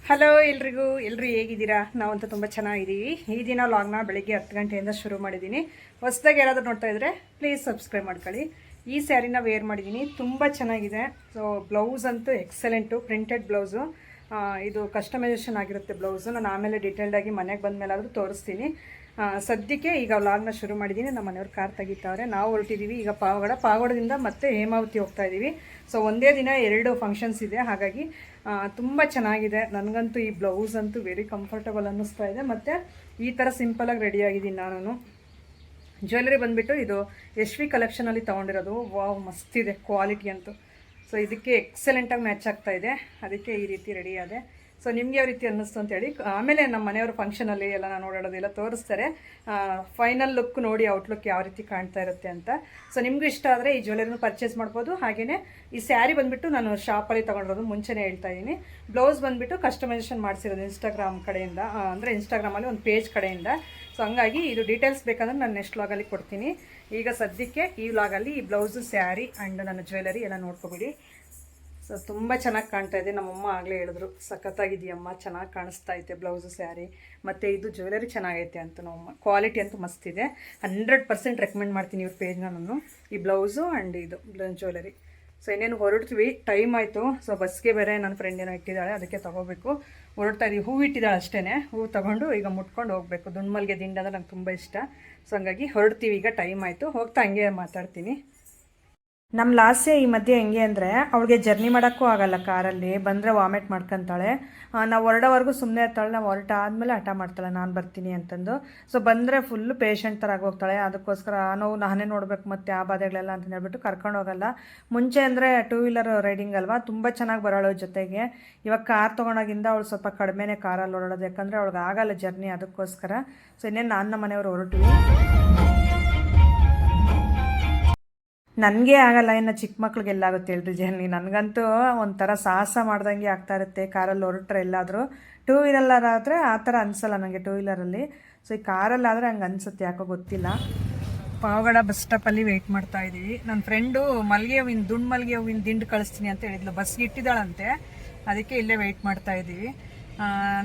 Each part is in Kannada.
ಹಲೋ ಎಲ್ರು ಹೇಗಿದ್ದೀರಾ? ನಾವಂತೂ ತುಂಬ ಚೆನ್ನಾಗಿದ್ದೀವಿ. ಈ ದಿನ ವ್ಲಾಗ್ನ ಬೆಳಿಗ್ಗೆ 10 ಗಂಟೆಯಿಂದ ಶುರು ಮಾಡಿದ್ದೀನಿ. ಹೊಸದಾಗಿ ಯಾರಾದರೂ ನೋಡ್ತಾ ಇದ್ದರೆ ಪ್ಲೀಸ್ ಸಬ್ಸ್ಕ್ರೈಬ್ ಮಾಡ್ಕೊಳ್ಳಿ. ಈ ಸ್ಯಾರಿನ ವೇರ್ ಮಾಡಿದ್ದೀನಿ, ತುಂಬ ಚೆನ್ನಾಗಿದೆ. ಸೊ ಬ್ಲೌಸ್ ಅಂತೂ ಎಕ್ಸಲೆಂಟು, ಪ್ರಿಂಟೆಡ್ ಬ್ಲೌಸು. ಇದು ಕಸ್ಟಮೈಸೇಷನ್ ಆಗಿರುತ್ತೆ ಬ್ಲೌಸು. ನಾನು ಆಮೇಲೆ ಡೀಟೇಲ್ಡಾಗಿ ಮನೆಗೆ ಬಂದ ಮೇಲಾದರೂ ತೋರಿಸ್ತೀನಿ. ಸದ್ಯಕ್ಕೆ ಈಗ ವ್ಲಾಗ್ನ ಶುರು ಮಾಡಿದ್ದೀನಿ. ನಮ್ಮ ಮನೆಯವ್ರು ಕಾರ್ ತೆಗಿತಾವ್ರೆ, ನಾವು ಹೊರಟಿದ್ದೀವಿ ಈಗ ಪಾವಗಡದಿಂದ ಮತ್ತೆ ಹೇಮಾವತಿ ಹೋಗ್ತಾ ಇದ್ದೀವಿ. ಸೊ ಒಂದೇ ದಿನ 2 ಫಂಕ್ಷನ್ಸ್ ಇದೆ, ಹಾಗಾಗಿ ತುಂಬ ಚೆನ್ನಾಗಿದೆ. ನನಗಂತೂ ಈ ಬ್ಲೌಸ್ ಅಂತೂ ವೆರಿ ಕಂಫರ್ಟಬಲ್ ಅನ್ನಿಸ್ತಾ ಇದೆ. ಮತ್ತು ಈ ಥರ ಸಿಂಪಲಾಗಿ ರೆಡಿಯಾಗಿದ್ದೀನಿ ನಾನು. ಜ್ಯುವೆಲರಿ ಬಂದುಬಿಟ್ಟು ಇದು ಯಶ್ವಿ ಕಲೆಕ್ಷನಲ್ಲಿ ತೊಗೊಂಡಿರೋದು. ವಾವ್, ಮಸ್ತಿದೆ ಕ್ವಾಲಿಟಿ ಅಂತೂ. ಸೊ ಇದಕ್ಕೆ ಎಕ್ಸಲೆಂಟಾಗಿ ಮ್ಯಾಚ್ ಆಗ್ತಾ ಇದೆ, ಅದಕ್ಕೆ ಈ ರೀತಿ ರೆಡಿ ಆದೆ. ಸೊ ನಿಮ್ಗೆ ಯಾವ ರೀತಿ ಅನ್ನಿಸ್ತು ಅಂತೇಳಿ ಆಮೇಲೆ ನಮ್ಮ ಮನೆಯವ್ರ ಫಂಕ್ಷನಲ್ಲಿ ಎಲ್ಲ ನಾನು ಓಡಾಡೋದೆಲ್ಲ ತೋರಿಸ್ತಾರೆ. ಫೈನಲ್ ಲುಕ್ ನೋಡಿ, ಔಟ್ಲುಕ್ ಯಾವ ರೀತಿ ಕಾಣ್ತಾ ಇರುತ್ತೆ ಅಂತ. ಸೊ ನಿಮಗೂ ಇಷ್ಟ ಆದರೆ ಈ ಜ್ಯುವೆಲರಿನ ಪರ್ಚೇಸ್ ಮಾಡ್ಬೋದು. ಹಾಗೆಯೇ ಈ ಸ್ಯಾರಿ ಬಂದುಬಿಟ್ಟು ನಾನು ಶಾಪಲ್ಲಿ ತೊಗೊಂಡಿರೋದು, ಮುಂಚೆನೇ ಹೇಳ್ತಾ ಇದ್ದೀನಿ. ಬ್ಲೌಸ್ ಬಂದುಬಿಟ್ಟು ಕಸ್ಟಮೈಸೇಷನ್ ಮಾಡಿಸಿರೋದು ಇನ್ಸ್ಟಾಗ್ರಾಮ್ ಕಡೆಯಿಂದ, ಅಂದರೆ ಇನ್ಸ್ಟಾಗ್ರಾಮಲ್ಲಿ ಒಂದು ಪೇಜ್ ಕಡೆಯಿಂದ. ಸೊ ಹಂಗಾಗಿ ಇದು ಡೀಟೇಲ್ಸ್ ಬೇಕಂದ್ರೆ ನಾನು ನೆಕ್ಸ್ಟ್ ವ್ಲಾಗಲ್ಲಿ ಕೊಡ್ತೀನಿ. ಈಗ ಸದ್ಯಕ್ಕೆ ಈ ವ್ಲಾಗಲ್ಲಿ ಈ ಬ್ಲೌಸು, ಸ್ಯಾರಿ ಆ್ಯಂಡ್ ನನ್ನ ಜ್ಯುವೆಲರಿ ಎಲ್ಲ ನೋಡ್ಕೊಬಿಡಿ. ಸೊ ತುಂಬ ಚೆನ್ನಾಗಿ ಕಾಣ್ತಾ ಇದೆ. ನಮ್ಮಮ್ಮ ಆಗಲೇ ಹೇಳಿದ್ರು, ಸಖತ್ತಾಗಿದೆಯಮ್ಮ, ಚೆನ್ನಾಗಿ ಕಾಣಿಸ್ತಾ ಐತೆ ಬ್ಲೌಸು, ಸ್ಯಾರಿ ಮತ್ತು ಇದು ಜ್ಯುವೆಲರಿ ಚೆನ್ನಾಗೈತೆ ಅಂತ. ನಮ್ಮಮ್ಮ ಕ್ವಾಲಿಟಿ ಅಂತೂ ಮಸ್ತಿದೆ. 100% ರೆಕಮೆಂಡ್ ಮಾಡ್ತೀನಿ ಇವ್ರ ಪೇಜ್ನ ನಾನು, ಈ ಬ್ಲೌಸು ಆ್ಯಂಡ್ ಇದು ಜ್ಯುವೆಲರಿ. ಸೊ ಇನ್ನೇನು ಹೊರಡ್ತೀವಿ, ಟೈಮ್ ಆಯಿತು. ಸೊ ಬಸ್ಗೆ ಬೇರೆ ನನ್ನ ಫ್ರೆಂಡ್ ಏನೋ ಇಟ್ಟಿದ್ದಾಳೆ, ಅದಕ್ಕೆ ತೊಗೋಬೇಕು. ಹೊರಡ್ತಾ ಇದೀವಿ. ಹೂವು ಇಟ್ಟಿದ್ದಾಳೆ ಅಷ್ಟೇ, ಹೂವು ತೊಗೊಂಡು ಈಗ ಮುಟ್ಕೊಂಡು ಹೋಗಬೇಕು. ದುಂಡ್ಮಲ್ಗೆ ದಿಂಡು ಅಂದರೆ ನಂಗೆ ತುಂಬ ಇಷ್ಟ. ಸೊ ಹಂಗಾಗಿ ಹೊರಡ್ತೀವಿ, ಈಗ ಟೈಮ್ ಆಯಿತು. ಹೋಗ್ತಾ ಹಂಗೆ ಮಾತಾಡ್ತೀನಿ. ನಮ್ಮ ಲಾಸ್ಯ ಈ ಮಧ್ಯೆ ಹೆಂಗೆ ಅಂದರೆ, ಅವಳಿಗೆ ಜರ್ನಿ ಮಾಡೋಕ್ಕೂ ಆಗಲ್ಲ ಕಾರಲ್ಲಿ, ಬಂದರೆ ವಾಮಿಟ್ ಮಾಡ್ಕೊತಾಳೆ. ನಾವು ಹೊರಡೋವರೆಗೂ ಸುಮ್ಮನೆ ಇರ್ತಾಳೆ. ನಾವು ಹೊರಟಾದ್ಮೇಲೆ ಹಠ ಮಾಡ್ತಾಳೆ, ನಾನು ಬರ್ತೀನಿ ಅಂತಂದು. ಸೊ ಬಂದರೆ ಫುಲ್ಲು ಪೇಷಂಟ್ ಥರ ಆಗೋಗ್ತಾಳೆ. ಅದಕ್ಕೋಸ್ಕರ ನಾವು ನಾನೇ ನೋಡಬೇಕು ಮತ್ತು ಆ ಬಾಧೆಗಳೆಲ್ಲ ಅಂತ ಹೇಳ್ಬಿಟ್ಟು ಕರ್ಕೊಂಡು ಹೋಗಲ್ಲ. ಮುಂಚೆ ಅಂದರೆ 2 ವೀಲರ್ ರೈಡಿಂಗ್ ಅಲ್ವಾ, ತುಂಬ ಚೆನ್ನಾಗಿ ಬರೋಳು ಜೊತೆಗೆ. ಇವಾಗ ಕಾರ್ ತೊಗೊಂಡಾಗಿಂದ ಅವಳು ಸ್ವಲ್ಪ ಕಡಿಮೆನೇ ಕಾರಲ್ಲಿ ಹೊರಡೋದು, ಯಾಕಂದರೆ ಅವಳಿಗೆ ಆಗಲ್ಲ ಜರ್ನಿ, ಅದಕ್ಕೋಸ್ಕರ. ಸೊ ಇನ್ನೇನು ನಾನು ನಮ್ಮ ಮನೆಯವರು ಹೊರಟಿವಿ. ನನಗೆ ಆಗಲ್ಲ, ಇನ್ನು ಚಿಕ್ಕ ಮಕ್ಳಿಗೆಲ್ಲ ಆಗುತ್ತೆ ಹೇಳ್ರಿ ಜರ್ನಿ. ನನಗಂತೂ ಒಂಥರ ಸಾಹಸ ಮಾಡ್ದಂಗೆ ಆಗ್ತಾ ಇರುತ್ತೆ ಕಾರಲ್ಲಿ ಹೊರಟ್ರೆ. ಎಲ್ಲಾದರೂ 2 ವೀಲರಾದರೆ ಆ ಥರ ಅನಿಸಲ್ಲ ನನಗೆ, 2 ವೀಲರಲ್ಲಿ. ಸೊ ಈ ಕಾರಲ್ಲಾದರೆ ಹಂಗೆ ಅನಿಸುತ್ತೆ, ಯಾಕೋ ಗೊತ್ತಿಲ್ಲ. ಪಾವಗಡ ಬಸ್ ಸ್ಟಾಪಲ್ಲಿ ವೆಯ್ಟ್ ಮಾಡ್ತಾ ಇದ್ದೀವಿ. ನನ್ನ ಫ್ರೆಂಡು ಮಲ್ಲಿಗೆ ಹೂವಿನ ಮಲ್ಲಿಗೆ ಹೂವಿನ ದಿಂಡು ಕಳಿಸ್ತೀನಿ ಅಂತ ಹೇಳಿದ್ಲು, ಬಸ್ಗೆ ಇಟ್ಟಿದ್ದಾಳಂತೆ, ಅದಕ್ಕೆ ಇಲ್ಲೇ ವೆಯ್ಟ್ ಮಾಡ್ತಾ ಇದ್ದೀವಿ.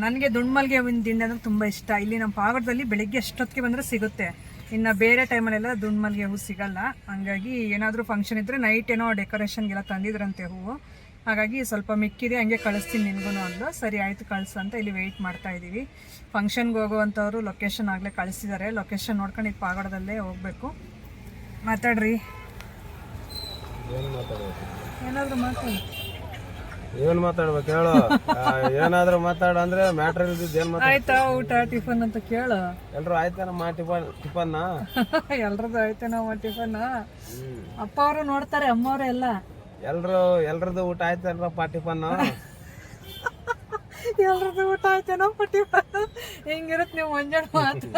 ನನಗೆ ಮಲ್ಲಿಗೆ ಹೂವಿನ ದಿಂಡು ಅಂದರೆ ತುಂಬ ಇಷ್ಟ. ಇಲ್ಲಿ ನಮ್ಮ ಪಾವಗಡದಲ್ಲಿ ಬೆಳಿಗ್ಗೆ ಅಷ್ಟೊತ್ತಿಗೆ ಬಂದರೆ ಸಿಗುತ್ತೆ, ಇನ್ನು ಬೇರೆ ಟೈಮಲ್ಲೆಲ್ಲ ಮಲ್ಲಿಗೆ ಹೂವು ಸಿಗಲ್ಲ. ಹಂಗಾಗಿ ಏನಾದರೂ ಫಂಕ್ಷನ್ ಇದ್ದರೆ ನೈಟ್ ಏನೋ ಡೆಕೋರೇಷನ್ಗೆಲ್ಲ ತಂದಿದ್ರಂತೆ ಹೂವು, ಹಾಗಾಗಿ ಸ್ವಲ್ಪ ಮಿಕ್ಕಿದೆ, ಹಂಗೆ ಕಳಿಸ್ತೀನಿ ನಿನಗೂ ಅಂದು. ಸರಿ ಆಯಿತು ಕಳಿಸು ಅಂತ ಇಲ್ಲಿ ವೆಯ್ಟ್ ಮಾಡ್ತಾ ಇದ್ದೀವಿ. ಫಂಕ್ಷನ್ಗೆ ಹೋಗುವಂಥವ್ರು ಲೊಕೇಶನ್ ಆಗಲೇ ಕಳಿಸಿದ್ದಾರೆ. ಲೊಕೇಶನ್ ನೋಡ್ಕೊಂಡು ಈಗ ಪಾವಗಡದಲ್ಲೇ ಹೋಗಬೇಕು. ಮಾತಾಡ್ರಿ, ಏನಾದರೂ ಮಾತಾಡಿ. ಏನ್ ಮಾತಾಡ್ಬೇಕು ಹೇಳು, ಏನಾದ್ರು ಮಾತಾಡ ಅಂದ್ರೆ ಮ್ಯಾಟ್ರ್ ಇಲ್ದಿದ್ದೇನ್ ಮಾತಾಡ. ಆಯ್ತಾ ಊಟ ಟಿಫನ್ ಅಂತ ಕೇಳು. ಎಲ್ರು ಆಯ್ತೇನಮ್ಮ ಟಿಫನ್ ಎಲ್ರದ್ದು ಆಯ್ತೇನಮ್ಮ ಟಿಫನ್. ಅಪ್ಪ ಅವರು ನೋಡ್ತಾರೆ, ಅಮ್ಮ ಅವರು ಎಲ್ಲ ಎಲ್ರದ್ದು ಊಟ ಆಯ್ತೇನ್ರಪ್ಪ ಟಿಫನ್. ಎಲ್ರದ್ದು ಊಟ ಆಯ್ತೇನಪ್ಪ ಟಿಫನ್, ಹಿಂಗಿರುತ್ತೆ ನೀವು ಮುಂಜಾನೆ ಮಾತು.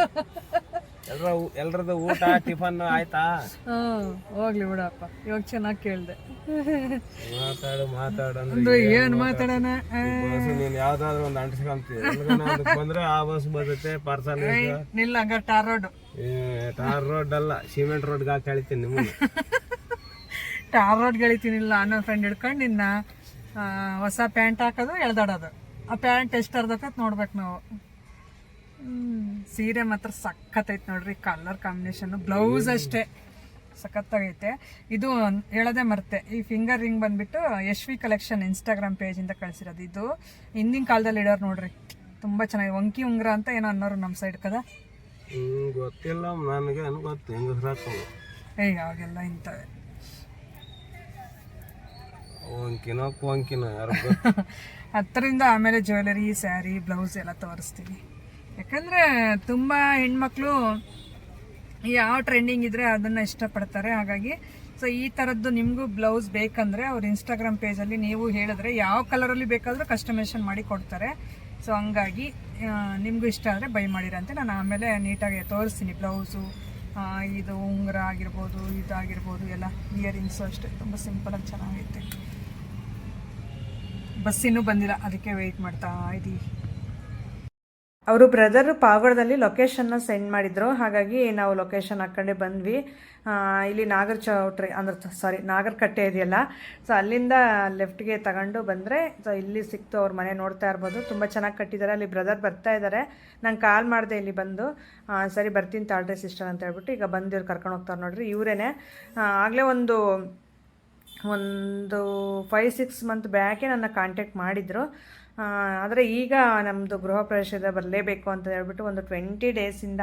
ಎಲ್ರದ್ದು ಊಟ ಟಿಫನ್ ಆಯ್ತಾ? ಹೋಗ್ಲಿ ಬಿಡಪ್ಪ, ಇವಾಗ ಚೆನ್ನಾಗಿ ಕೇಳ್ದೆ. ಮಾತಾಡು ಏನ್ ಮಾತಾಡೋಣ. ನೀನ್ ಯಾವ್ದಾದ್ರು ಒಂದು ಅಂಟಿಸ್ಕೊಂತೀವಿ ಬಂದ್ರೆ ಆ ಬಸ್ ಬರುತ್ತೆ ಪಾರ್ಸಲ್. ನಿಲ್ಲ ಹಂಗ ಟಾರ್ ರೋಡ್ ಅಲ್ಲ, ಸಿಮೆಂಟ್ ರೋಡ್ಗೆ ಹಾಕಿ ಕಳಿತೀನಿ ನಿಮ್ಮನ್ನ. ಟಾರ್ ರೋಡ್ ಗಳಿತೀನಿಲ್ಲ, ನನ್ನ ಫ್ರೆಂಡ್ ಹಿಡ್ಕೊಂಡು ನಿನ್ನ ಹೊಸ ಪ್ಯಾಂಟ್ ಹಾಕೋದು ಎಳ್ದಾಡೋದು. ಆ ಪ್ಯಾಂಟ್ ಎಷ್ಟು ಅರ್ಧಕ್ಕತ್ ನೋಡ್ಬೇಕು ನಾವು. ಸೀರೆ ಮಾತ್ರ ಸಖತ್ತೈತೆ ನೋಡ್ರಿ, ಕಲರ್ ಕಾಂಬಿನೇಷನ್. ಬ್ಲೌಸ್ ಅಷ್ಟೇ ಸಖತ್ತಾಗೈತೆ. ಇದು ಹೇಳೋದೇ ಮರ್ತೆ, ಈ ಫಿಂಗರ್ ರಿಂಗ್ ಬಂದ್ಬಿಟ್ಟು ಯಶ್ವಿ ಕಲೆಕ್ಷನ್ ಇನ್ಸ್ಟಾಗ್ರಾಮ್ ಪೇಜಿಂದ ಕಳಿಸಿರೋದು. ಇದು ಹಿಂದಿನ ಕಾಲದಲ್ಲಿ ಇಡೋರು ನೋಡ್ರಿ, ತುಂಬ ಚೆನ್ನಾಗಿ. ವಂಕಿ ಉಂಗ್ರ ಅಂತ ಏನೋ ಅನ್ನೋರು ನಮ್ಮ ಸೈಡ್ ಕದ. ಗೊತ್ತಿಲ್ಲ ನನಗೆ, ಗೊತ್ತು ಅವಾಗೆಲ್ಲ ಇಂಥವೆ ವಂಕಿನ ಹತ್ತರಿಂದ ಆಮೇಲೆ ಜ್ಯುವೆಲರಿ, ಸ್ಯಾರಿ, ಬ್ಲೌಸ್ ಎಲ್ಲ ತೋರಿಸ್ತೀವಿ. ಯಾಕಂದರೆ ತುಂಬ ಹೆಣ್ಮಕ್ಳು ಯಾವ ಟ್ರೆಂಡಿಂಗ್ ಇದ್ದರೆ ಅದನ್ನು ಇಷ್ಟಪಡ್ತಾರೆ. ಹಾಗಾಗಿ ಸೊ ಈ ಥರದ್ದು ನಿಮಗೂ ಬ್ಲೌಸ್ ಬೇಕಂದರೆ ಅವ್ರ ಇನ್ಸ್ಟಾಗ್ರಾಮ್ ಪೇಜಲ್ಲಿ ನೀವು ಹೇಳಿದ್ರೆ ಯಾವ ಕಲರಲ್ಲಿ ಬೇಕಾದರೂ ಕಸ್ಟಮೈಸೇಷನ್ ಮಾಡಿ ಕೊಡ್ತಾರೆ. ಸೊ ಹಂಗಾಗಿ ನಿಮಗೂ ಇಷ್ಟ ಆದರೆ ಬೈ ಮಾಡಿರಂತೆ. ನಾನು ಆಮೇಲೆ ನೀಟಾಗಿ ತೋರಿಸ್ತೀನಿ ಬ್ಲೌಸು, ಇದು ಉಂಗುರ ಆಗಿರ್ಬೋದು, ಇದಾಗಿರ್ಬೋದು, ಎಲ್ಲ ಇಯರಿಂಗ್ಸು ಅಷ್ಟೇ ತುಂಬ ಸಿಂಪಲಾಗಿ ಚೆನ್ನಾಗೈತೆ. ಬಸ್ ಇನ್ನೂ ಬಂದಿಲ್ಲ, ಅದಕ್ಕೆ ವೆಯ್ಟ್ ಮಾಡ್ತಾ ಇದ್ದೀವಿ. ಅವರು ಬ್ರದರು ಪಾವಗಡದಲ್ಲಿ ಲೊಕೇಶನ್ನ ಸೆಂಡ್ ಮಾಡಿದ್ರು, ಹಾಗಾಗಿ ನಾವು ಲೊಕೇಶನ್ ಹಾಕ್ಕೊಂಡೆ ಬಂದ್ವಿ. ಇಲ್ಲಿ ನಾಗರ ಚೌಟ್ರಿ ಅಂದ್ರೆ ನಾಗರಕಟ್ಟೆ ಇದೆಯಲ್ಲ, ಸೊ ಅಲ್ಲಿಂದ ಲೆಫ್ಟ್ಗೆ ತಗೊಂಡು ಬಂದರೆ ಸೊ ಇಲ್ಲಿ ಸಿಕ್ತು ಅವ್ರ ಮನೆ. ನೋಡ್ತಾ ಇರ್ಬೋದು, ತುಂಬ ಚೆನ್ನಾಗಿ ಕಟ್ಟಿದ್ದಾರೆ. ಅಲ್ಲಿ ಬ್ರದರ್ ಬರ್ತಾ ಇದ್ದಾರೆ, ನಂಗೆ ಕಾಲ್ ಮಾಡಿದೆ ಇಲ್ಲಿ ಬಂದು. ಸರಿ ಬರ್ತೀನಿ ತಾಳ್ರಿ ಸಿಸ್ಟರ್ ಅಂತ ಹೇಳ್ಬಿಟ್ಟು ಈಗ ಬಂದು ಇವ್ರು ಕರ್ಕೊಂಡು ಹೋಗ್ತಾರೆ ನೋಡ್ರಿ. ಇವರೇನೆ ಆಗಲೇ ಒಂದು 5-6 ಮಂತ್ ಬ್ಯಾಕೆ ನನ್ನ ಕಾಂಟ್ಯಾಕ್ಟ್ ಮಾಡಿದರು. ಆದರೆ ಈಗ ನಮ್ಮದು ಗೃಹ ಪ್ರವೇಶದ ಬರಲೇಬೇಕು ಅಂತ ಹೇಳ್ಬಿಟ್ಟು ಒಂದು 20 ಡೇಸಿಂದ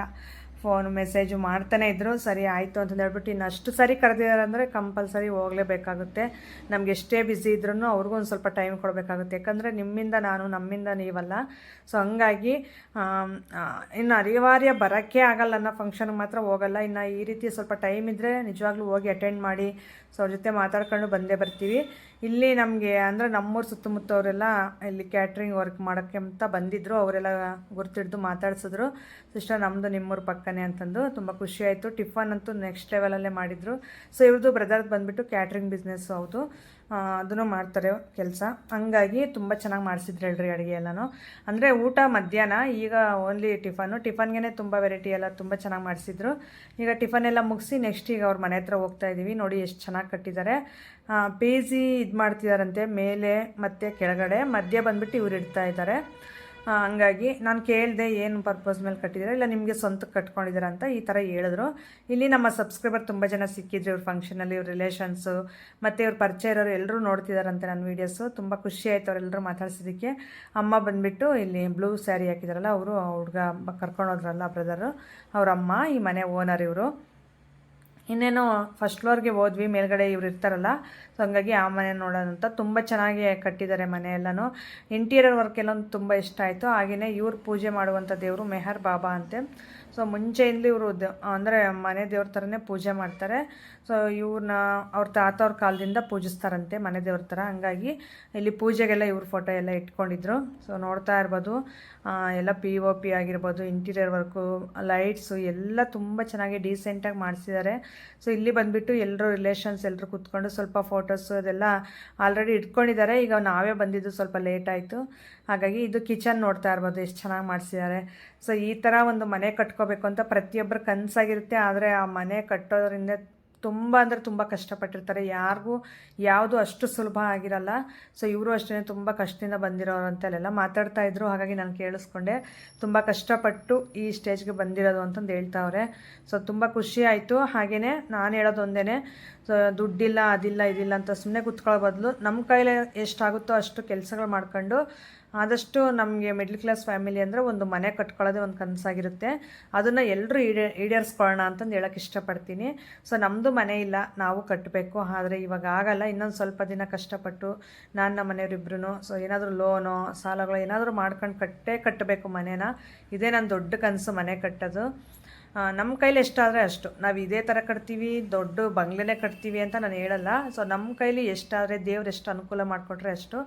ಫೋನ್ ಮೆಸೇಜು ಮಾಡ್ತಾನೆ ಇದ್ದರು. ಸರಿ ಆಯಿತು ಅಂತಂದು ಹೇಳ್ಬಿಟ್ಟು ಇನ್ನು ಅಷ್ಟು ಸರಿ ಕರೆದಿದ್ದಾರೆ ಅಂದರೆ ಕಂಪಲ್ಸರಿ ಹೋಗಲೇಬೇಕಾಗುತ್ತೆ. ನಮ್ಗೆ ಎಷ್ಟೇ ಬ್ಯುಸಿ ಇದ್ರೂ ಅವ್ರಿಗೂ ಒಂದು ಸ್ವಲ್ಪ ಟೈಮ್ ಕೊಡಬೇಕಾಗುತ್ತೆ, ಯಾಕಂದರೆ ನಿಮ್ಮಿಂದ ನಾನು, ನಮ್ಮಿಂದ ನೀವಲ್ಲ. ಸೊ ಹಂಗಾಗಿ ಇನ್ನು ಅನಿವಾರ್ಯ ಬರೋಕ್ಕೆ ಆಗಲ್ಲ ಅನ್ನೋ ಫಂಕ್ಷನ್ಗೆ ಮಾತ್ರ ಹೋಗಲ್ಲ. ಇನ್ನು ಈ ರೀತಿ ಸ್ವಲ್ಪ ಟೈಮ್ ಇದ್ದರೆ ನಿಜವಾಗ್ಲೂ ಹೋಗಿ ಅಟೆಂಡ್ ಮಾಡಿ ಸೊ ಅವ್ರ ಜೊತೆ ಮಾತಾಡ್ಕೊಂಡು ಬಂದೇ ಬರ್ತೀವಿ. ಇಲ್ಲಿ ನಮಗೆ ಅಂದರೆ ನಮ್ಮೂರು ಸುತ್ತಮುತ್ತವರೆಲ್ಲ ಇಲ್ಲಿ ಕ್ಯಾಟ್ರಿಂಗ್ ವರ್ಕ್ ಮಾಡೋಕ್ಕೆ ಅಂತ ಬಂದಿದ್ದರು. ಅವರೆಲ್ಲ ಗುರ್ತಿಡ್ದು ಮಾತಾಡ್ಸಿದ್ರು, ಸಿಸ್ಟರ್ ನಮ್ಮದು ನಿಮ್ಮೂರು ಪಕ್ಕನೇ ಅಂತಂದು. ತುಂಬ ಖುಷಿಯಾಯಿತು. ಟಿಫನ್ ಅಂತೂ ನೆಕ್ಸ್ಟ್ ಲೆವೆಲಲ್ಲೇ ಮಾಡಿದರು. ಸೊ ಇವ್ರದ್ದು ಬ್ರದರ್ದು ಬಂದುಬಿಟ್ಟು ಕ್ಯಾಟ್ರಿಂಗ್ ಬಿಸ್ನೆಸ್ಸು ಹೌದು, ಅದನ್ನು ಮಾಡ್ತಾರೆ ಕೆಲಸ. ಹಂಗಾಗಿ ತುಂಬ ಚೆನ್ನಾಗಿ ಮಾಡಿಸಿದ್ರು ಹೇಳ್ರಿ ಅಡುಗೆ ಎಲ್ಲನೂ. ಅಂದರೆ ಊಟ ಮಧ್ಯಾಹ್ನ, ಈಗ ಓನ್ಲಿ ಟಿಫನ್ಗೆ ತುಂಬ ವೆರೈಟಿ ಎಲ್ಲ ತುಂಬ ಚೆನ್ನಾಗಿ ಮಾಡಿಸಿದ್ರು. ಈಗ ಟಿಫನ್ ಎಲ್ಲ ಮುಗಿಸಿ ನೆಕ್ಸ್ಟ್ ಈಗ ಅವ್ರ ಮನೆ ಹತ್ರ ಹೋಗ್ತಾ ಇದ್ದೀವಿ. ನೋಡಿ ಎಷ್ಟು ಚೆನ್ನಾಗಿ ಕಟ್ಟಿದ್ದಾರೆ. PG ಇದು ಮಾಡ್ತಿದ್ದಾರಂತೆ ಮೇಲೆ ಮತ್ತು ಕೆಳಗಡೆ, ಮಧ್ಯೆ ಬಂದುಬಿಟ್ಟು ಇವ್ರು ಇಡ್ತಾ ಇದ್ದಾರೆ. ಹಂಗಾಗಿ ನಾನು ಕೇಳಿದೆ ಏನು ಪರ್ಪಸ್ ಮೇಲೆ ಕಟ್ಟಿದ್ದೀರಾ, ಇಲ್ಲ ನಿಮಗೆ ಸ್ವಂತಕ್ಕೆ ಕಟ್ಕೊಂಡಿದ್ದೀರಾ ಅಂತ ಈ ಥರ ಹೇಳಿದ್ರು. ಇಲ್ಲಿ ನಮ್ಮ ಸಬ್ಸ್ಕ್ರೈಬರ್ ತುಂಬ ಜನ ಸಿಕ್ಕಿದ್ರು ಇವ್ರ ಫಂಕ್ಷನಲ್ಲಿ. ಇವ್ರ ರಿಲೇಷನ್ಸು ಮತ್ತು ಇವ್ರ ಪರಿಚಯ ಇರೋರು ಎಲ್ಲರೂ ನೋಡ್ತಿದ್ದಾರಂತೆ ನನ್ನ ವೀಡಿಯೋಸು. ತುಂಬ ಖುಷಿ ಆಯಿತು ಅವರೆಲ್ಲರೂ ಮಾತಾಡ್ಸಿದ್ದಕ್ಕೆ. ಅಮ್ಮ ಬಂದುಬಿಟ್ಟು ಇಲ್ಲಿ ಬ್ಲೂ ಸ್ಯಾರಿ ಹಾಕಿದಾರಲ್ಲ, ಅವರು ಹುಡುಗ ಕರ್ಕೊಂಡೋದ್ರಲ್ಲ ಬ್ರದರು, ಅವ್ರ ಅಮ್ಮ, ಈ ಮನೆ ಓನರ್ ಇವರು. ಇನ್ನೇನು ಫಸ್ಟ್ ಫ್ಲೋರ್ಗೆ ಹೋದ್ವಿ, ಮೇಲ್ಗಡೆ ಇವ್ರು ಇರ್ತಾರಲ್ಲ, ಸೊ ಹಂಗಾಗಿ ಆ ಮನೆ ನೋಡೋಣ ಅಂತ. ತುಂಬ ಚೆನ್ನಾಗಿ ಕಟ್ಟಿದ್ದಾರೆ ಮನೆ ಎಲ್ಲನೂ. ಇಂಟೀರಿಯರ್ ವರ್ಕ್ ಎಲ್ಲ ತುಂಬ ಇಷ್ಟ ಆಯಿತು. ಹಾಗೆಯೇ ಇವ್ರು ಪೂಜೆ ಮಾಡುವಂಥ ದೇವರು ಮೆಹರ್ ಬಾಬಾ ಅಂತೆ. ಸೊ ಮುಂಚೆಯಿಂದ ಇವರು ಅಂದರೆ ಮನೆ ದೇವ್ರ ಥರನೇ ಪೂಜೆ ಮಾಡ್ತಾರೆ. ಸೊ ಇವ್ರನ್ನ ಅವ್ರ ತಾತವ್ರ ಕಾಲದಿಂದ ಪೂಜಿಸ್ತಾರಂತೆ ಮನೆ ದೇವ್ರ ಥರ. ಹಂಗಾಗಿ ಇಲ್ಲಿ ಪೂಜೆಗೆಲ್ಲ ಇವ್ರ ಫೋಟೋ ಎಲ್ಲ ಇಟ್ಕೊಂಡಿದ್ರು. ಸೊ ನೋಡ್ತಾ ಇರ್ಬೋದು, ಎಲ್ಲ POP ಆಗಿರ್ಬೋದು, ಇಂಟೀರಿಯರ್ ವರ್ಕು, ಲೈಟ್ಸು ಎಲ್ಲ ತುಂಬ ಚೆನ್ನಾಗಿ ಡೀಸೆಂಟಾಗಿ ಮಾಡಿಸಿದ್ದಾರೆ. ಸೊ ಇಲ್ಲಿ ಬಂದುಬಿಟ್ಟು ಎಲ್ಲರೂ ರಿಲೇಷನ್ಸ್ ಎಲ್ಲರೂ ಕೂತ್ಕೊಂಡು ಸ್ವಲ್ಪ ಫೋಟೋಸು ಅದೆಲ್ಲ ಆಲ್ರೆಡಿ ಇಟ್ಕೊಂಡಿದ್ದಾರೆ. ಈಗ ನಾವೇ ಬಂದಿದ್ದು ಸ್ವಲ್ಪ ಲೇಟ್ ಆಯಿತು. ಹಾಗಾಗಿ ಇದು ಕಿಚನ್ ನೋಡ್ತಾ ಇರ್ಬೋದು, ಎಷ್ಟು ಚೆನ್ನಾಗಿ ಮಾಡಿಸಿದ್ದಾರೆ. ಸೊ ಈ ಥರ ಒಂದು ಮನೆ ಕಟ್ಕೋಬೇಕು ಅಂತ ಪ್ರತಿಯೊಬ್ಬರ ಕನಸಾಗಿರುತ್ತೆ. ಆದರೆ ಆ ಮನೆ ಕಟ್ಟೋದ್ರಿಂದ ತುಂಬ ಅಂದರೆ ತುಂಬ ಕಷ್ಟಪಟ್ಟಿರ್ತಾರೆ. ಯಾರಿಗೂ ಯಾವುದು ಅಷ್ಟು ಸುಲಭ ಆಗಿರಲ್ಲ. ಸೊ ಇವರು ಅಷ್ಟೇ ತುಂಬ ಕಷ್ಟದಿಂದ ಬಂದಿರೋರು ಅಂತೆಲ್ಲ ಮಾತಾಡ್ತಾಯಿದ್ರು. ಹಾಗಾಗಿ ನಾನು ಕೇಳಿಸ್ಕೊಂಡೆ, ತುಂಬ ಕಷ್ಟಪಟ್ಟು ಈ ಸ್ಟೇಜ್ಗೆ ಬಂದಿರೋದು ಅಂತಂದು ಹೇಳ್ತಾವ್ರೆ. ಸೊ ತುಂಬ ಖುಷಿ ಆಯಿತು. ಹಾಗೆಯೇ ನಾನು ಹೇಳೋದು ಒಂದೇ, ಸೊ ದುಡ್ಡಿಲ್ಲ ಅದಿಲ್ಲ ಇದಿಲ್ಲ ಅಂತ ಸುಮ್ಮನೆ ಕೂತ್ಕೊಳ್ಳೋ ಬದಲು ನಮ್ಮ ಕೈಲಿ ಎಷ್ಟಾಗುತ್ತೋ ಅಷ್ಟು ಕೆಲಸಗಳು ಮಾಡ್ಕೊಂಡು ಆದಷ್ಟು ನಮಗೆ ಮಿಡ್ಲ್ ಕ್ಲಾಸ್ ಫ್ಯಾಮಿಲಿ ಅಂದರೆ ಒಂದು ಮನೆ ಕಟ್ಕೊಳ್ಳೋದೇ ಒಂದು ಕನಸಾಗಿರುತ್ತೆ. ಅದನ್ನು ಎಲ್ಲರೂ ಈಡೇರಿಸ್ಕೊಳ್ಳೋಣ ಅಂತಂದು ಹೇಳೋಕ್ಕೆ ಇಷ್ಟಪಡ್ತೀನಿ. ಸೊ ನಮ್ಮದು ಮನೆ ಇಲ್ಲ, ನಾವು ಕಟ್ಟಬೇಕು. ಆದರೆ ಇವಾಗ ಆಗಲ್ಲ, ಇನ್ನೊಂದು ಸ್ವಲ್ಪ ದಿನ ಕಷ್ಟಪಟ್ಟು ನಾನು ನಮ್ಮ ಮನೆಯವರಿಬ್ರು ಸೊ ಏನಾದರೂ ಲೋನೋ ಸಾಲಗಳು ಏನಾದರೂ ಮಾಡ್ಕೊಂಡು ಕಟ್ಟಬೇಕು ಮನೇನ. ಇದೇ ನನ್ನ ದೊಡ್ಡ ಕನಸು, ಮನೆ ಕಟ್ಟೋದು. ನಮ್ಮ ಕೈಲಿ ಎಷ್ಟಾದರೆ ಅಷ್ಟು. ನಾವು ಇದೇ ಥರ ಕಟ್ತೀವಿ, ದೊಡ್ಡ ಬಂಗ್ಲೆನೇ ಕಟ್ತೀವಿ ಅಂತ ನಾನು ಹೇಳಲ್ಲ. ಸೊ ನಮ್ಮ ಕೈಲಿ ಎಷ್ಟಾದರೆ ದೇವ್ರು ಎಷ್ಟು ಅನುಕೂಲ ಮಾಡಿಕೊಟ್ರೆ ಅಷ್ಟು.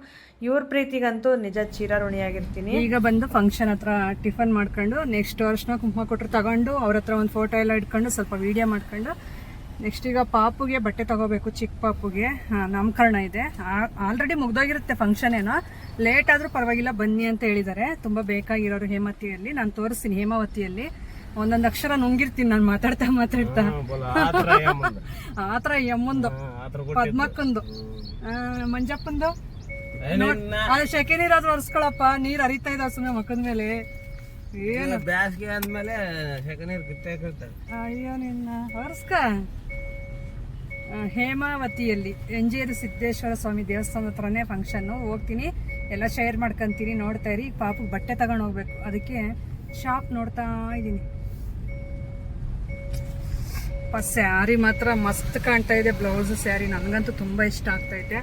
ಇವ್ರ ಪ್ರೀತಿಗಂತೂ ನಿಜ ಚಿರಋಣಿಯಾಗಿರ್ತೀನಿ. ಈಗ ಬಂದು ಫಂಕ್ಷನ್ ಹತ್ರ ಟಿಫನ್ ಮಾಡ್ಕೊಂಡು ನೆಕ್ಸ್ಟ್ ವರ್ಷನ ಕುಂಕುಮ ಕೊಟ್ಟರು ತಗೊಂಡು ಅವ್ರ ಹತ್ರ ಒಂದು ಫೋಟೋ ಎಲ್ಲ ಇಟ್ಕೊಂಡು ಸ್ವಲ್ಪ ವೀಡಿಯೋ ಮಾಡ್ಕೊಂಡು ನೆಕ್ಸ್ಟ್ ಈಗ ಪಾಪುಗೆ ಬಟ್ಟೆ ತೊಗೋಬೇಕು. ಚಿಕ್ಕ ಪಾಪುಗೆ ನಾಮಕರಣ ಇದೆ. ಆಲ್ರೆಡಿ ಮುಗ್ದೋಗಿರುತ್ತೆ ಫಂಕ್ಷನ್. ಏನೋ ಲೇಟ್ ಆದರೂ ಪರವಾಗಿಲ್ಲ ಬನ್ನಿ ಅಂತ ಹೇಳಿದ್ದಾರೆ. ತುಂಬ ಬೇಕಾಗಿರೋರು ಹೇಮಾವತಿಯಲ್ಲಿ. ನಾನು ತೋರಿಸ್ತೀನಿ ಹೇಮಾವತಿಯಲ್ಲಿ ಒಂದೊಂದು ಅಕ್ಷರ ನುಂಗಿರ್ತೀನಿ ನಾನು ಮಾತಾಡ್ತಾ ಆ ಥರ ಎಮ್ಮಂದು, ಪದ್ಮಕ್ಕಂದು, ಮಂಜಪ್ಪಂದು. ಅದು ಸೆಕೆ ನೀರಾದ್ರೂ ಒರೆಸ್ಕೊಳಪ್ಪ, ನೀರು ಹರಿತಾ ಇದಾವ ಸುಮ್ಮನೆ ಮಕ್ಕದ ಮೇಲೆ. ಏನು ಬ್ಯಾಸ್ಗೆ ಆದ್ಮೇಲೆ ಸೆಕೆ ನೀರು ಕಿತ್ತಾಕಿರ್ತಾರೆ. ಅಯ್ಯೋ ನಿನ್ನ ಒರೆಸ್ಕ. ಹೇಮಾವತಿಯಲ್ಲಿ ಎಂಜೇರು ಸಿದ್ದೇಶ್ವರ ಸ್ವಾಮಿ ದೇವಸ್ಥಾನ ಹತ್ರನೇ ಫಂಕ್ಷನ್ನು. ಹೋಗ್ತೀನಿ, ಎಲ್ಲ ಶೇರ್ ಮಾಡ್ಕೊತೀನಿ, ನೋಡ್ತಾ ಇರಿ. ಪಾಪು ಬಟ್ಟೆ ತಗೊಂಡು ಹೋಗ್ಬೇಕು, ಅದಕ್ಕೆ ಶಾಪ್ ನೋಡ್ತಾ ಇದ್ದೀನಿ. ಸ್ಯಾರಿ ಮಾತ್ರ ಮಸ್ತ್ ಕಾಣ್ತಾ ಇದೆ. ಬ್ಲೌಸು ಸ್ಯಾರಿ ನನಗಂತೂ ತುಂಬ ಇಷ್ಟ ಆಗ್ತೈತೆ.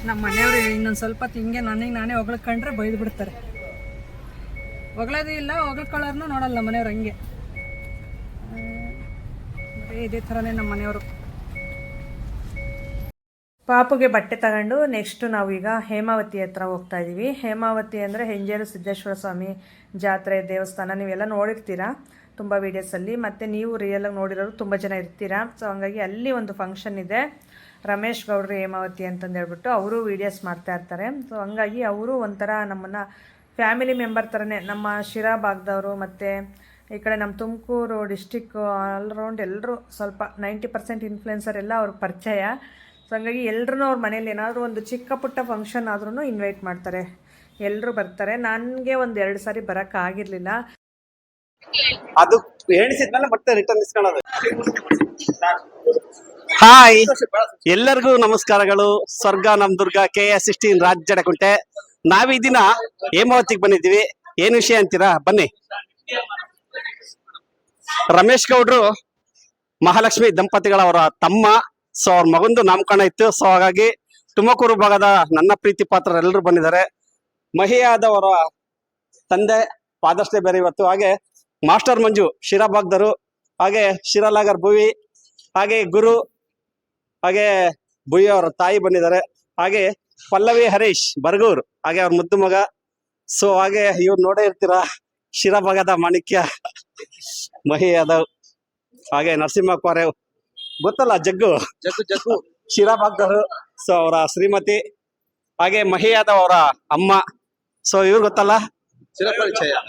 ನಮ್ಮ ಮನೆಯವರು ಇನ್ನೊಂದು ಸ್ವಲ್ಪ ಹಿಂಗೆ ನನಗೆ ನಾನೇ ಹೊಗಳ್ಕೊಂಡ್ರೆ ಬೈದು ಬಿಡ್ತಾರೆ. ಹೊಗಳೋದು ಇಲ್ಲ, ಹೊಗಳ್ಕೊಳ್ಳೋರ್ನು ನೋಡಲ್ಲ ಮನೆಯವ್ರು. ಹಂಗೆ ಬರೀ ಇದೇ ಥರನೇ ನಮ್ಮ ಮನೆಯವರು. ಪಾಪುಗೆ ಬಟ್ಟೆ ತಗೊಂಡು ನೆಕ್ಸ್ಟು ನಾವೀಗ ಹೇಮಾವತಿ ಹತ್ರ ಹೋಗ್ತಾ ಇದ್ದೀವಿ. ಹೇಮಾವತಿ ಅಂದರೆ ಹೆಂಜೇರು ಸಿದ್ದೇಶ್ವರ ಸ್ವಾಮಿ ಜಾತ್ರೆ ದೇವಸ್ಥಾನ. ನೀವೆಲ್ಲ ನೋಡಿರ್ತೀರಾ ತುಂಬ ವೀಡಿಯೋಸಲ್ಲಿ, ಮತ್ತು ನೀವು ರಿಯಲಾಗಿ ನೋಡಿರೋರು ತುಂಬ ಜನ ಇರ್ತೀರಾ. ಸೊ ಹಂಗಾಗಿ ಅಲ್ಲಿ ಒಂದು ಫಂಕ್ಷನ್ ಇದೆ, ರಮೇಶ್ ಗೌಡ್ರು ಹೇಮಾವತಿ ಅಂತಂದು ಹೇಳ್ಬಿಟ್ಟು ಅವರು ವೀಡಿಯೋಸ್ ಮಾಡ್ತಾ ಇರ್ತಾರೆ. ಸೊ ಹಂಗಾಗಿ ಅವರು ಒಂಥರ ನಮ್ಮನ್ನು ಫ್ಯಾಮಿಲಿ ಮೆಂಬರ್ ಥರನೇ ನಮ್ಮ ಶಿರಾ ಭಾಗದವರು ಮತ್ತು ಈ ಕಡೆ ನಮ್ಮ ತುಮಕೂರು ಡಿಸ್ಟಿಕ್ಕು ಆಲ್ರೌಂಡ್ ಎಲ್ಲರೂ ಸ್ವಲ್ಪ 90% ಇನ್ಫ್ಲುಯೆನ್ಸರ್ ಎಲ್ಲ ಅವ್ರಿಗೆ ಪರಿಚಯ. ಸೊ ಹಂಗಾಗಿ ಎಲ್ಲರೂ ಅವ್ರ ಮನೇಲಿ ಏನಾದರೂ ಒಂದು ಚಿಕ್ಕ ಪುಟ್ಟ ಫಂಕ್ಷನ್ ಆದ್ರೂ ಇನ್ವೈಟ್ ಮಾಡ್ತಾರೆ, ಎಲ್ಲರೂ ಬರ್ತಾರೆ. ನನಗೆ ಒಂದು 2 ಸಾರಿ ಬರೋಕ್ಕಾಗಿರಲಿಲ್ಲ. ಅದು ಎಣಿಸಿದ್ಮೇಲೆ ಮತ್ತೆ ರಿಟರ್ನ್ ಇಸ್ಕೊಳ್ಳೋದು. ಹಾಯ್, ಎಲ್ಲರಿಗೂ ನಮಸ್ಕಾರಗಳು. ಸ್ವರ್ಗ ನಮ್ ದುರ್ಗ KS16 ರಾಜಜಡಕುಂಟೆ. ನಾವ್ ಈ ದಿನ ಹೇಮಾವತಿಗೆ ಬಂದಿದ್ದೀವಿ. ಏನ್ ವಿಷಯ ಅಂತೀರಾ? ಬನ್ನಿ. ರಮೇಶ್ ಗೌಡ್ರು ಮಹಾಲಕ್ಷ್ಮಿ ದಂಪತಿಗಳವರ ತಮ್ಮ. ಸೊ ಅವ್ರ ಮಗಂದು ನಾಮಕರಣ ಇತ್ತು. ಸೊ ಹಾಗಾಗಿ ತುಮಕೂರು ಭಾಗದ ನನ್ನ ಪ್ರೀತಿ ಪಾತ್ರರೆಲ್ಲರೂ ಬಂದಿದ್ದಾರೆ. ಮಹಿಯಾದವರ ತಂದೆ ಫಾದರ್ಸ್ ಡೇ ಬೇರೆ ಇವತ್ತು. ಹಾಗೆ ಮಾಸ್ಟರ್ ಮಂಜು ಶಿರಾ ಭಾಗದರು, ಹಾಗೆ ಶಿರಾಲಾಗರ್ ಭುವಿ, ಹಾಗೆ ಗುರು, ಹಾಗೆ ಭುವಿ ಅವರ ತಾಯಿ ಬಂದಿದ್ದಾರೆ. ಹಾಗೆ ಪಲ್ಲವಿ ಹರೀಶ್ ಬರ್ಗೂರ್, ಹಾಗೆ ಅವ್ರ ಮುದ್ದು ಮಗ. ಸೊ ಹಾಗೆ ಇವ್ರು ನೋಡೇ ಇರ್ತೀರಾ, ಶಿರಾ ಭಾಗದ ಮಾಣಿಕ್ಯ ಮಹಿ ಯಾದವ್, ಹಾಗೆ ನರಸಿಂಹ ಕೋರೆ ಗೊತ್ತಲ್ಲ, ಜಗ್ಗು ಶಿರಾ ಭಾಗದವರು. ಸೊ ಅವರ ಶ್ರೀಮತಿ, ಹಾಗೆ ಮಹಿ ಯಾದವ್ ಅವರ ಅಮ್ಮ. ಸೊ ಇವ್ರು ಗೊತ್ತಲ್ಲ,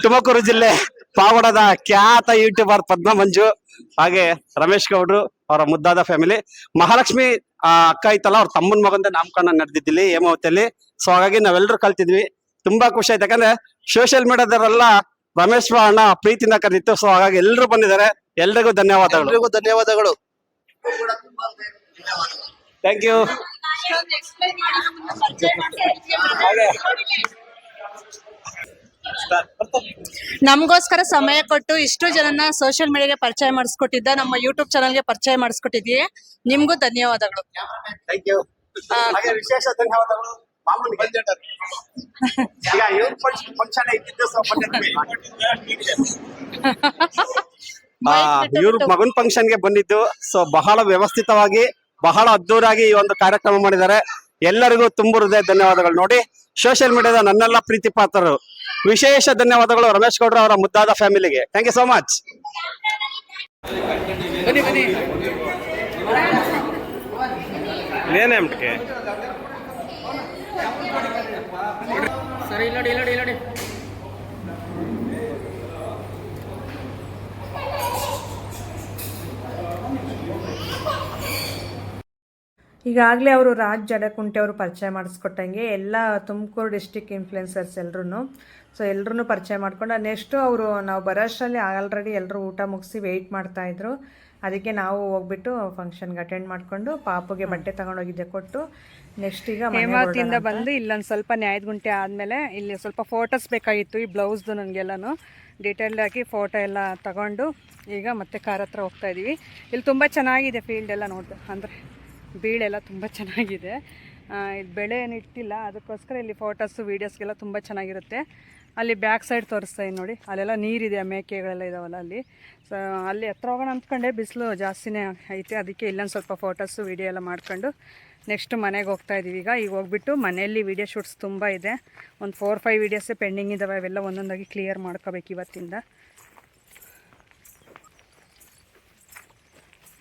ತುಮಕೂರು ಜಿಲ್ಲೆ ಪಾವಡದ ಖ್ಯಾತ ಯೂಟ್ಯೂಬರ್ ಪದ್ಮ ಮಂಜು, ಹಾಗೆ ರಮೇಶ್ ಗೌಡ್ರು ಅವರ ಮುದ್ದಾದ ಫ್ಯಾಮಿಲಿ. ಮಹಾಲಕ್ಷ್ಮಿ ಅಕ್ಕ ಐತಲ್ಲ, ಅವ್ರ ತಮ್ಮನ ಮಗಂದ ನಾಮಕರಣ ನಡೆದಿದ್ದಿಲ್ಲಿ ಹೇಮಾವತಿಯಲ್ಲಿ. ಸೊ ಹಾಗಾಗಿ ನಾವೆಲ್ಲರೂ ಕಲ್ತಿದ್ವಿ. ತುಂಬಾ ಖುಷಿ ಆಯ್ತು, ಯಾಕಂದ್ರೆ ಸೋಷಿಯಲ್ ಮೀಡಿಯಾದವರೆಲ್ಲ ರಮೇಶ್ ಅಣ್ಣ ಪ್ರೀತಿಯಿಂದ ಕರೆದಿತ್ತು. ಸೊ ಹಾಗಾಗಿ ಎಲ್ಲರೂ ಬಂದಿದ್ದಾರೆ. ಎಲ್ರಿಗೂ ಧನ್ಯವಾದಗಳು. Thank you. ನಮಗೋಸ್ಕರ ಸಮಯ ಕೊಟ್ಟು ಇಷ್ಟು ಜನನ ಸೋಷಿಯಲ್ ಮೀಡಿಯಾಗೆ ಪರಿಚಯ ಮಾಡಿಸ್ಕೊಟ್ಟಿದ್ದ, ನಮ್ಮ ಯೂಟ್ಯೂಬ್ ಚಾನಲ್ಗೆ ಪರಿಚಯ ಮಾಡಿಸ್ಕೊಟ್ಟಿದ್ದೀವಿ. ನಿಮ್ಗೂ ಧನ್ಯವಾದಗಳು. Thank you. ಹಾಗೆ ವಿಶೇಷ ಧನ್ಯವಾದಗಳು ಮಾಮೂಲಿ ಈಗ ಇವ್ರ ಫಂಕ್ಷನ್ ಇದ್ದಿದ್ದು. ಸೊ ಇವ್ರ ಮಗನ್ ಫಂಕ್ಷನ್ಗೆ ಬಂದಿದ್ದು. ಸೊ ಬಹಳ ವ್ಯವಸ್ಥಿತವಾಗಿ, ಬಹಳ ಅದ್ದೂರಾಗಿ ಈ ಒಂದು ಕಾರ್ಯಕ್ರಮ ಮಾಡಿದ್ದಾರೆ. ಎಲ್ಲರಿಗೂ ತುಂಬ ಹೃದಯ ಧನ್ಯವಾದಗಳು. ನೋಡಿ, ಸೋಷಿಯಲ್ ಮೀಡಿಯಾದ ನನ್ನೆಲ್ಲ ಪ್ರೀತಿ ಪಾತ್ರರು, ವಿಶೇಷ ಧನ್ಯವಾದಗಳು ರಮೇಶ್ ಗೌಡ್ರ ಅವರ ಮುದ್ದಾದ ಫ್ಯಾಮಿಲಿಗೆ. Thank you so much. ಈಗಾಗಲೇ ಅವರು ರಾಜ್ ಜಡಕುಂಟೆ ಅವರು ಪರಿಚಯ ಮಾಡಿಸ್ಕೊಟ್ಟಂಗೆ ಎಲ್ಲ ತುಮಕೂರು ಡಿಸ್ಟಿಕ್ ಇನ್ಫ್ಲುಯೆನ್ಸರ್ಸ್ ಎಲ್ಲರೂ. ಸೊ ಎಲ್ಲರೂ ಪರಿಚಯ ಮಾಡ್ಕೊಂಡು ನೆಕ್ಸ್ಟು ಅವರು ನಾವು ಬರೋಷ್ಟರಲ್ಲಿ ಆಲ್ರೆಡಿ ಎಲ್ಲರೂ ಊಟ ಮುಗಿಸಿ ವೆಯ್ಟ್ ಮಾಡ್ತಾಯಿದ್ರು. ಅದಕ್ಕೆ ನಾವು ಹೋಗ್ಬಿಟ್ಟು ಫಂಕ್ಷನ್ಗೆ ಅಟೆಂಡ್ ಮಾಡಿಕೊಂಡು ಪಾಪುಗೆ ಬಟ್ಟೆ ತಗೊಂಡೋಗಿದ್ದೆ ಕೊಟ್ಟು ನೆಕ್ಸ್ಟ್ ಈಗ ಹೇಮಾವತಿಯಿಂದ ಬಂದು ಇಲ್ಲೊಂದು ಸ್ವಲ್ಪ ನ್ಯಾಯದ ಗುಂಟೆ ಆದಮೇಲೆ ಇಲ್ಲಿ ಸ್ವಲ್ಪ ಫೋಟೋಸ್ ಬೇಕಾಗಿತ್ತು. ಈ ಬ್ಲೌಸ್ದು ನನಗೆಲ್ಲನೂ ಡೀಟೇಲ್ ಆಗಿ ಫೋಟೋ ಎಲ್ಲ ತಗೊಂಡು ಈಗ ಮತ್ತೆ ಕಾರ್ ಹತ್ರ ಹೋಗ್ತಾ ಇದ್ದೀವಿ. ಇಲ್ಲಿ ತುಂಬ ಚೆನ್ನಾಗಿದೆ ಫೀಲ್ಡ್ ಎಲ್ಲ ನೋಡ್ದು, ಅಂದರೆ ಬೀಳೆಲ್ಲ ತುಂಬ ಚೆನ್ನಾಗಿದೆ. ಇಲ್ಲಿ ಬೆಳೆ ಏನು ಇಟ್ಟಿಲ್ಲ, ಅದಕ್ಕೋಸ್ಕರ ಇಲ್ಲಿ ಫೋಟೋಸು ವೀಡಿಯೋಸ್ಗೆಲ್ಲ ತುಂಬ ಚೆನ್ನಾಗಿರುತ್ತೆ. ಅಲ್ಲಿ ಬ್ಯಾಕ್ ಸೈಡ್ ತೋರಿಸ್ತಾ ಇದ್ದೀನಿ ನೋಡಿ, ಅಲ್ಲೆಲ್ಲ ನೀರಿದೆ, ಮೇಕೆಗಳೆಲ್ಲ ಇದಾವಲ್ಲ ಅಲ್ಲಿ. ಸೊ ಅಲ್ಲಿ ಹತ್ರ ಹೋಗೋಣ ಅಂದ್ಕೊಂಡೆ, ಬಿಸಿಲು ಜಾಸ್ತಿನೇ ಐತೆ. ಅದಕ್ಕೆ ಇಲ್ಲೊಂದು ಸ್ವಲ್ಪ ಫೋಟೋಸು ವೀಡಿಯೋ ಎಲ್ಲ ಮಾಡ್ಕೊಂಡು ನೆಕ್ಸ್ಟ್ ಮನೆಗೆ ಹೋಗ್ತಾ ಇದ್ದೀವಿ. ಈಗ ಹೋಗ್ಬಿಟ್ಟು ಮನೆಯಲ್ಲಿ ವೀಡಿಯೋ ಶೂಟ್ಸ್ ತುಂಬ ಇದೆ, ಒಂದು 4-5 ವೀಡಿಯೋಸೇ ಪೆಂಡಿಂಗ್ ಇದ್ದಾವೆ. ಅವೆಲ್ಲ ಒಂದೊಂದಾಗಿ ಕ್ಲಿಯರ್ ಮಾಡ್ಕೋಬೇಕು ಇವತ್ತಿಂದ.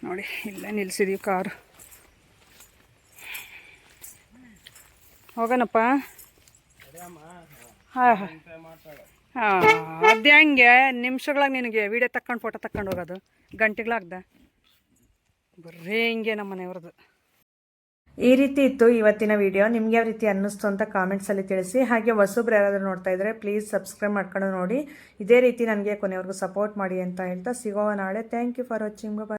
ನೋಡಿ ಇಲ್ಲೇ ನಿಲ್ಸಿದೀವಿ ಕಾರು, ಹೋಗೋಣಪ್ಪ. ಹಾಂ ಅದೇ ಹಂಗೆ ನಿಮಿಷಗಳಾಗ ನಿನಗೆ ವೀಡಿಯೋ ತಕ್ಕೊಂಡು ಫೋಟೋ ತಕ್ಕೊಂಡು ಹೋಗೋದು ಗಂಟೆಗಳಾಗ್ದ ಬರ್ರೇ ಹಿಂಗೆ ನಮ್ಮ ಮನೆಯವ್ರದ್ದು. ಈ ರೀತಿ ಇತ್ತು ಇವತ್ತಿನ ವಿಡಿಯೋ. ನಿಮ್ಗೆ ಯಾವ ರೀತಿ ಅನ್ನಿಸ್ತು ಅಂತ ಕಾಮೆಂಟ್ಸಲ್ಲಿ ತಿಳಿಸಿ. ಹಾಗೆ ಹೊಸಬ್ರು ಯಾರಾದರೂ ನೋಡ್ತಾ ಇದ್ದರೆ ಪ್ಲೀಸ್ ಸಬ್ಸ್ಕ್ರೈಬ್ ಮಾಡ್ಕೊಂಡು ನೋಡಿ. ಇದೇ ರೀತಿ ನನಗೆ ಕೊನೆವರೆಗೂ ಸಪೋರ್ಟ್ ಮಾಡಿ ಅಂತ ಹೇಳ್ತಾ ಸಿಗೋವ ನಾಳೆ. Thank you for watching. Bye.